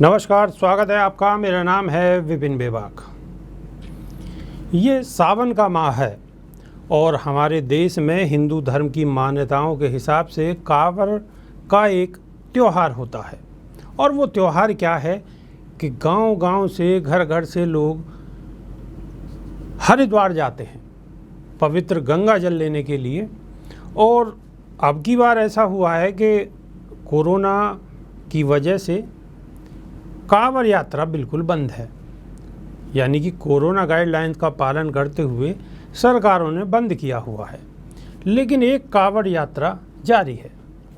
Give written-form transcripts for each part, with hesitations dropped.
नमस्कार, स्वागत है आपका। मेरा नाम है विपिन बेबाक। ये सावन का माह है और हमारे देश में हिंदू धर्म की मान्यताओं के हिसाब से कांवड़ का एक त्यौहार होता है। और वो त्यौहार क्या है कि गांव-गांव से, घर-घर से लोग हरिद्वार जाते हैं पवित्र गंगा जल लेने के लिए। और अब की बार ऐसा हुआ है कि कोरोना की वजह से कांवड़ यात्रा बिल्कुल बंद है, यानी कि कोरोना गाइडलाइंस का पालन करते हुए सरकारों ने बंद किया हुआ है। लेकिन एक कांवड़ यात्रा जारी है।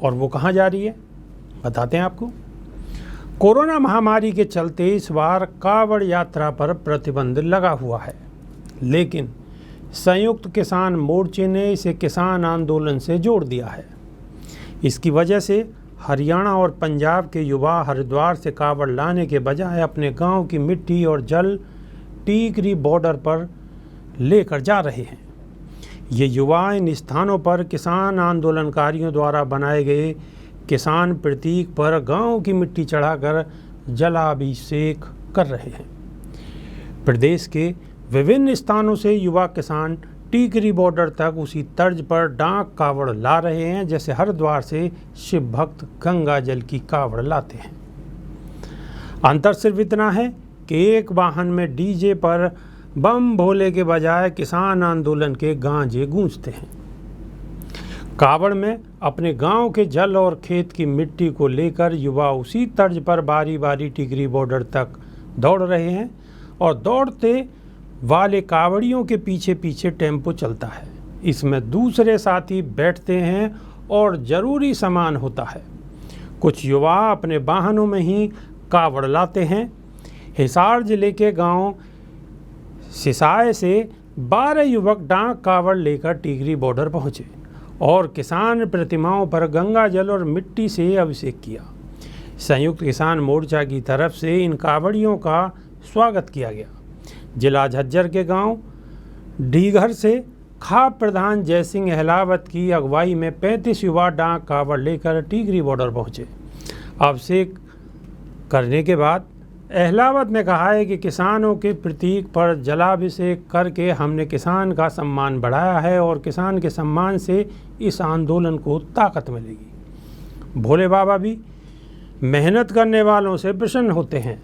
और वो कहाँ जारी है बताते हैं आपको। कोरोना महामारी के चलते इस बार कांवड़ यात्रा पर प्रतिबंध लगा हुआ है, लेकिन संयुक्त किसान मोर्चे ने इसे किसान आंदोलन से जोड़ दिया है। इसकी वजह से हरियाणा और पंजाब के युवा हरिद्वार से कांवड़ लाने के बजाय अपने गांव की मिट्टी और जल टीकरी बॉर्डर पर लेकर जा रहे हैं। ये युवा इन स्थानों पर किसान आंदोलनकारियों द्वारा बनाए गए किसान प्रतीक पर गांव की मिट्टी चढ़ाकर जलाभिषेक कर रहे हैं। प्रदेश के विभिन्न स्थानों से युवा किसान टीकरी बॉर्डर तक उसी तर्ज पर डाक कांवड़ ला रहे हैं जैसे हरिद्वार से शिव भक्त गंगा जल की कांवड़ लाते हैं। अंतर सिर्फ इतना है कि एक वाहन में डीजे पर बम भोले के बजाय किसान आंदोलन के गांजे गूंजते हैं। कांवड़ में अपने गांव के जल और खेत की मिट्टी को लेकर युवा उसी तर्ज पर बारी बारी टीकरी बॉर्डर तक दौड़ रहे हैं और दौड़ते वाले कांवड़ियों के पीछे पीछे टेम्पो चलता है। इसमें दूसरे साथी बैठते हैं और ज़रूरी सामान होता है। कुछ युवा अपने वाहनों में ही कांवड़ लाते हैं। हिसार जिले के गांव सिसाए से 12 युवक डाक कांवड़ लेकर टीकरी बॉर्डर पहुंचे और किसान प्रतिमाओं पर गंगा जल और मिट्टी से अभिषेक किया। संयुक्त किसान मोर्चा की तरफ से इन कांवड़ियों का स्वागत किया गया। जिला झज्जर के गांव ढीघर से खाप प्रधान जयसिंह अहलावत की अगुवाई में 35 युवा डाक कांवड़ लेकर टीकरी बॉर्डर पहुंचे। अभिषेक करने के बाद अहलावत ने कहा है कि किसानों के प्रतीक पर जलाभिषेक करके हमने किसान का सम्मान बढ़ाया है और किसान के सम्मान से इस आंदोलन को ताकत मिलेगी। भोले बाबा भी मेहनत करने वालों से प्रसन्न होते हैं।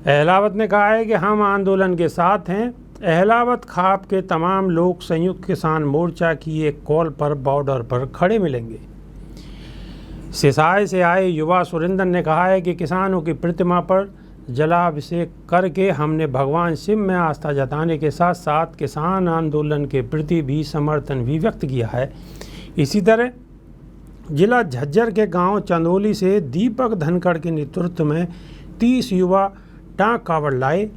अहलावत ने कहा है कि हम आंदोलन के साथ हैं। अहलावत खाप के तमाम लोग संयुक्त किसान मोर्चा की एक कॉल पर बॉर्डर पर खड़े मिलेंगे। सिसाए से आए युवा सुरेंद्र ने कहा है कि किसानों की प्रतिमा पर जलाभिषेक करके हमने भगवान शिव में आस्था जताने के साथ साथ किसान आंदोलन के प्रति भी समर्थन भी व्यक्त किया है। इसी तरह जिला झज्जर के गांव चंदोली से दीपक धनखड़ के नेतृत्व में 30 युवा डाक कांवड़ लाए।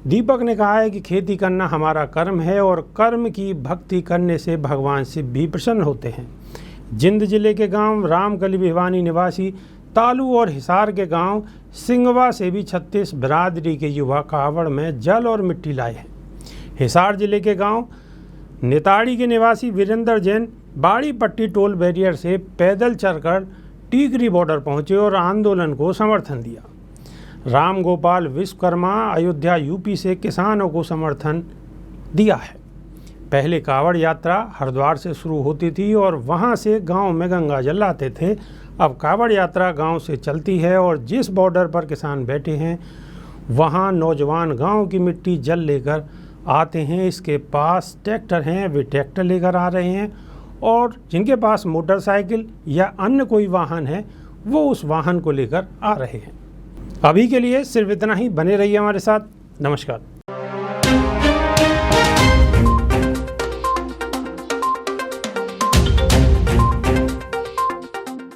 दीपक ने कहा है कि खेती करना हमारा कर्म है और कर्म की भक्ति करने से भगवान शिव भी प्रसन्न होते हैं। जिंद जिले के गांव रामकली भिवानी निवासी तालू और हिसार के गांव सिंगवा से भी 36 बिरादरी के युवा कांवड़ में जल और मिट्टी लाए हैं। हिसार जिले के गांव नेताड़ी के निवासी वीरेंद्र जैन बाड़ी पट्टी टोल बैरियर से पैदल चलकर टीकरी बॉर्डर पहुंचे और आंदोलन को समर्थन दिया। राम गोपाल विश्वकर्मा अयोध्या यूपी से किसानों को समर्थन दिया है। पहले कांवड़ यात्रा हरिद्वार से शुरू होती थी और वहां से गांव में गंगा जल लाते थे। अब कांवड़ यात्रा गांव से चलती है और जिस बॉर्डर पर किसान बैठे हैं वहां नौजवान गांव की मिट्टी जल लेकर आते हैं। इसके पास ट्रैक्टर हैं, वे ट्रैक्टर लेकर आ रहे हैं और जिनके पास मोटरसाइकिल या अन्य कोई वाहन है वो उस वाहन को लेकर आ रहे हैं। अभी के लिए सिर्फ इतना ही। बने रहिए हमारे साथ। नमस्कार।